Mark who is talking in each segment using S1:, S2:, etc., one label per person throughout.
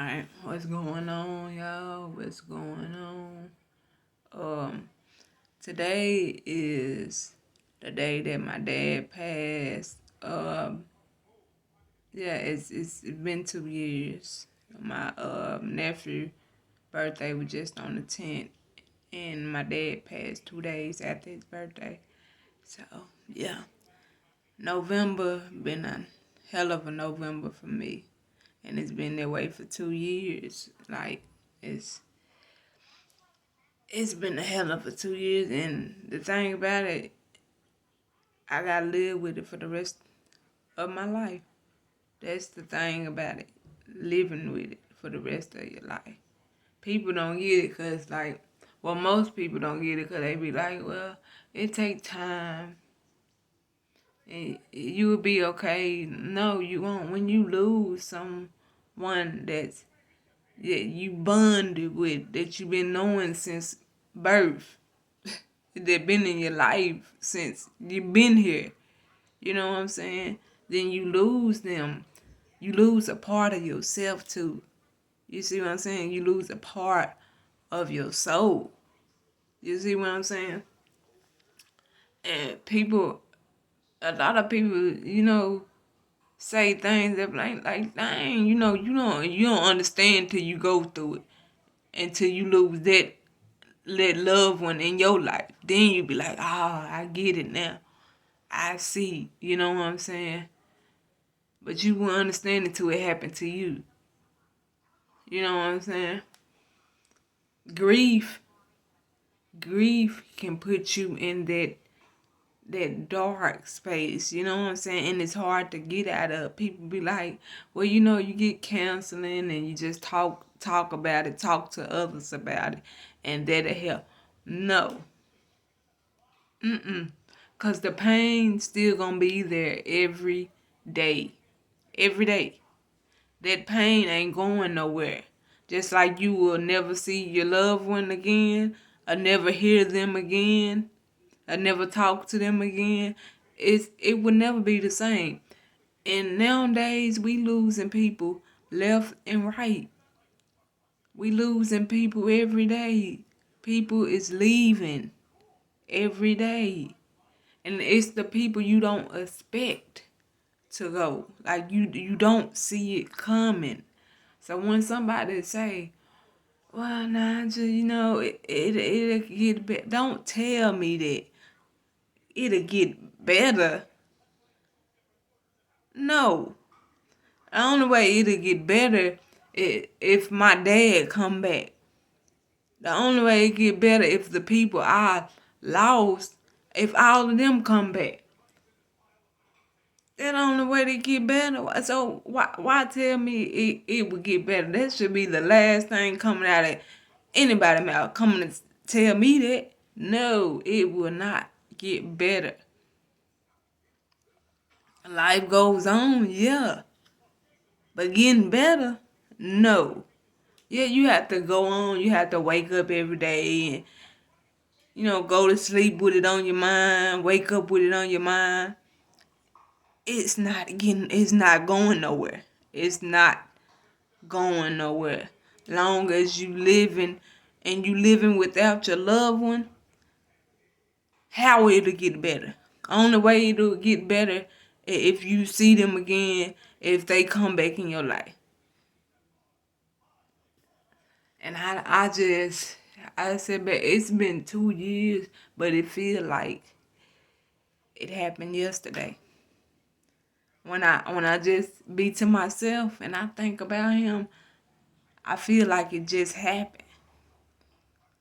S1: Alright, what's going on, y'all? What's going on? Today is the day that my dad passed. It's been 2 years. My nephew birthday was just on the 10th, and my dad passed 2 days after his birthday. So yeah, November been a hell of a November for me, and it's been that way for 2 years. Like it's it's been a hell of a 2 years, and the thing about it, I gotta live with it for the rest of my life. That's the thing about it, living with it for the rest of your life. People don't get it because, most people don't get it because they be like, well, it take time, and you will be okay. No, you won't. When you lose someone that you bonded with, that you've been knowing since birth, that been in your life since you've been here, you know what I'm saying? Then you lose them. You lose a part of yourself too. You see what I'm saying? You lose a part of your soul. You see what I'm saying? And a lot of people, say things that like dang, you don't understand till you go through it, until you lose that loved one in your life. Then you be like, oh, I get it now. I see. You know what I'm saying? But you won't understand it till it happened to you. You know what I'm saying? Grief, grief can put you in that dark space, you know what I'm saying? And it's hard to get out of. People be like, well, you get counseling and you just talk about it, talk to others about it, and that'll help. No. Cause the pain still gonna be there every day. Every day. That pain ain't going nowhere. Just like you will never see your loved one again, or never hear them again, or never talk to them again. It will never be the same. And nowadays we losing people left and right. We losing people every day. People is leaving every day. And it's the people you don't expect to go. Like you don't see it coming. So when somebody say, well, Nigel, it'll get better. Don't tell me that it'll get better. No. The only way it'll get better if my dad come back. The only way it get better if the people I lost, if all of them come back. That only way to get better. So why tell me it would get better? That should be the last thing coming out of anybody's mouth. Coming to tell me that. No, it will not get better. Life goes on, yeah. But getting better? No. Yeah, you have to go on. You have to wake up every day and, go to sleep with it on your mind, wake up with it on your mind. It's not going nowhere. It's not going nowhere. Long as you living and you living without your loved one, how it'll get better? Only way it'll get better if you see them again, if they come back in your life. And I said, but it's been 2 years, but it feel like it happened yesterday. When I just be to myself and I think about him, I feel like it just happened.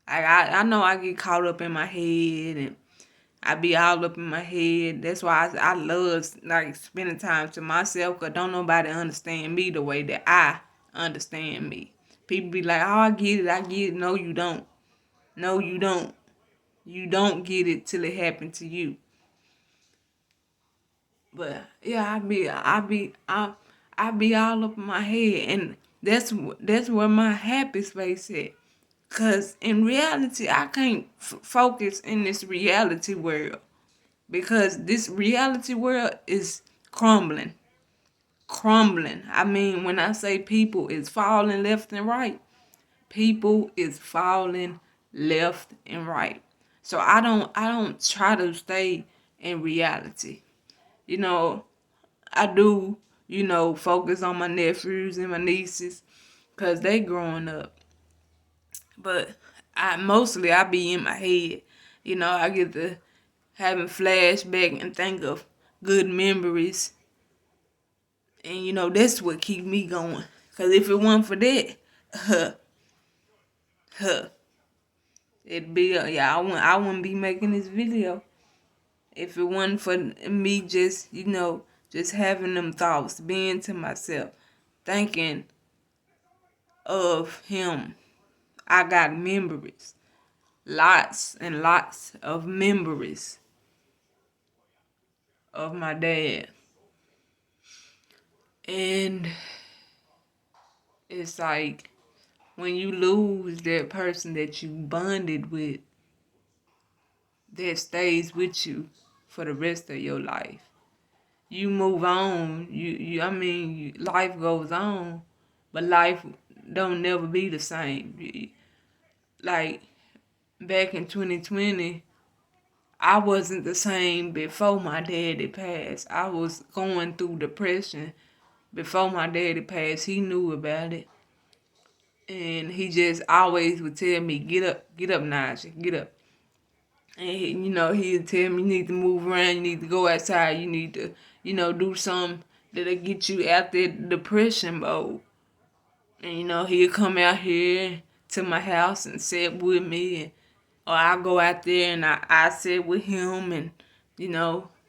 S1: I know I get caught up in my head and I be all up in my head. That's why I love spending time to myself, because don't nobody understand me the way that I understand me. People be like, oh, I get it. No, you don't. No, you don't. You don't get it till it happened to you. But yeah, I be all up in my head, and that's where my happy space at. Cause in reality, I can't focus in this reality world, because this reality world is crumbling. crumbling. I mean, when I say people is falling left and right, people is falling left and right. So I don't try to stay in reality. You know, I do, focus on my nephews and my nieces because they growing up. But I be in my head. I get to having flashback and think of good memories. And that's what keep me going. Cause if it wasn't for that, huh, huh, it'd be I wouldn't be making this video if it wasn't for me just having them thoughts, being to myself, thinking of him. I got memories, lots and lots of memories of my dad. And it's like when you lose that person that you bonded with, that stays with you for the rest of your life. You move on. Life goes on, but life don't never be the same. Like back in 2020, I wasn't the same before my daddy passed. I was going through depression before my daddy passed. He knew about it. And he just always would tell me, get up, Naja, get up. And he'd tell me you need to move around, you need to go outside, you need to, do something that'll get you out that depression mode. And he'd come out here to my house and sit with me, or I'll go out there and I sit with him and,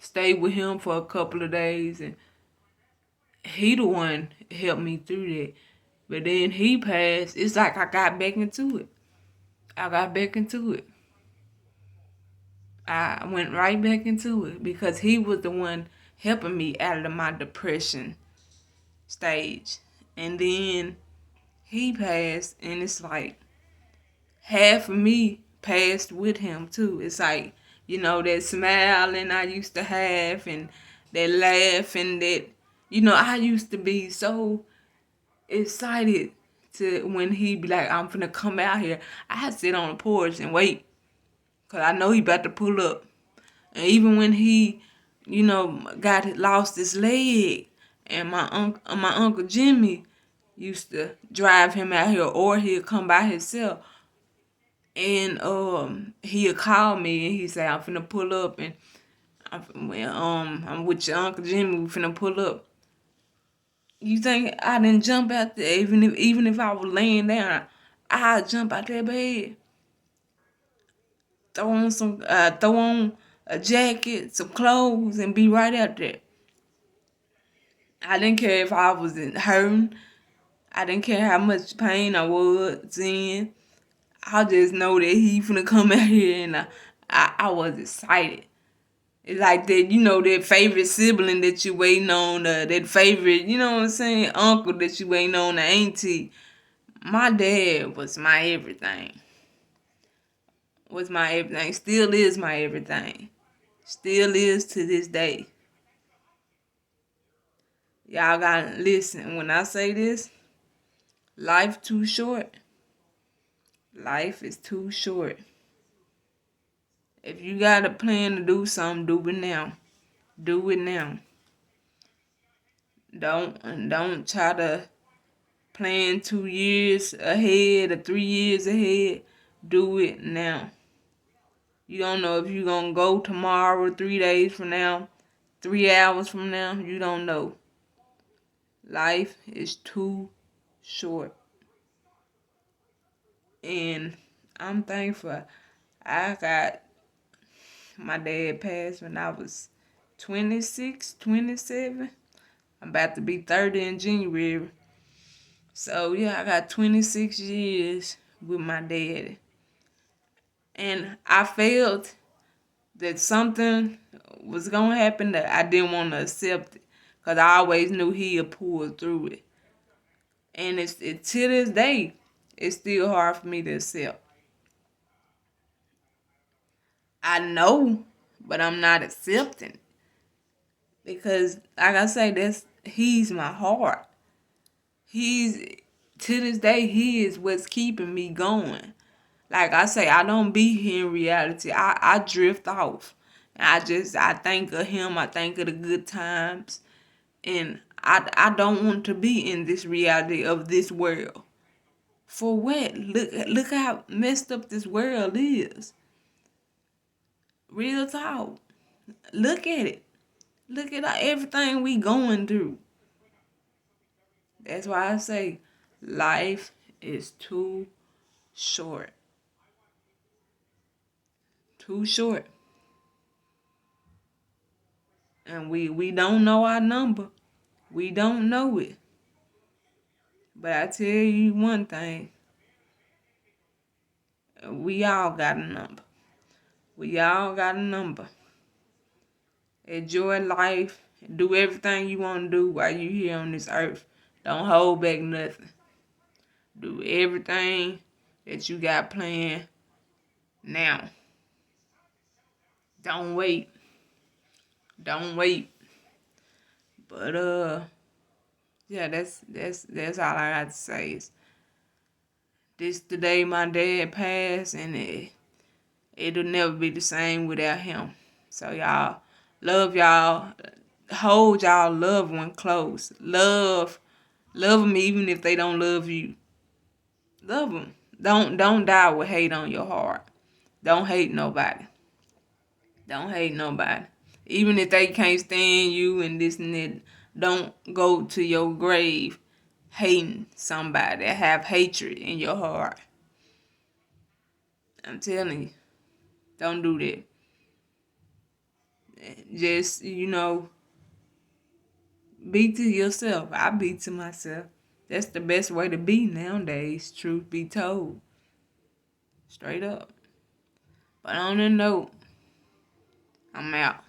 S1: stay with him for a couple of days. And he the one helped me through that. But then he passed. It's like I got back into it. I got back into it. I went right back into it because he was the one helping me out of my depression stage. And then he passed, and it's like half of me passed with him too. It's like, that smiling I used to have and that laugh and that, I used to be so excited to when he be like, I'm finna come out here. I sit on the porch and wait because I know he about to pull up. And even when he, lost his leg, and my uncle Jimmy used to drive him out here, or he'd come by himself, and he'd call me and he'd say, "I'm finna pull up," and I'm with your Uncle Jimmy. We finna pull up. You think I didn't jump out there? Even if I was laying down, I'd jump out that bed, throw on a jacket, some clothes, and be right out there. I didn't care if I was hurting. I didn't care how much pain I was in. I just know that he finna come out here, and I was excited. It's like that, that favorite sibling that you waiting on, that favorite, what I'm saying, uncle that you waiting on, the auntie. My dad was my everything. Was my everything. Still is my everything. Still is to this day. Y'all gotta listen. When I say this, life too short. Life is too short. If you got a plan to do something, do it now. Do it now. Don't try to plan 2 years ahead or 3 years ahead. Do it now. You don't know if you're gonna go tomorrow, 3 days from now, 3 hours from now. You don't know. Life is too short. And I'm thankful I got my dad passed when I was 26, 27. I'm about to be 30 in January. So, yeah, I got 26 years with my dad. And I felt that something was going to happen that I didn't want to accept it. Because I always knew he'd pull through it. And to this day, it's still hard for me to accept. I know, but I'm not accepting. Because, like I say, He's my heart. He's, to this day, he is what's keeping me going. Like I say, I don't be here in reality. I drift off. I think of him. I think of the good times. And I don't want to be in this reality of this world. For what? Look how messed up this world is. Real talk. Look at it. Look at everything we going through. That's why I say life is too short. Too short. And we don't know our number. We don't know it. But I tell you one thing. We all got a number. We all got a number. Enjoy life. Do everything you want to do while you here on this earth. Don't hold back nothing. Do everything that you got planned now. Don't wait. Don't wait. But yeah, that's all I got to say is this the day my dad passed, and it'll never be the same without him. So y'all, love y'all. Hold y'all loved one close. Love them even if they don't love you. Love them. Don't die with hate on your heart. Don't hate nobody. Don't hate nobody. Even if they can't stand you and this and that, don't go to your grave hating somebody. Have hatred in your heart. I'm telling you, don't do that. Just, be to yourself. I be to myself. That's the best way to be nowadays, truth be told. Straight up. But on that note, I'm out.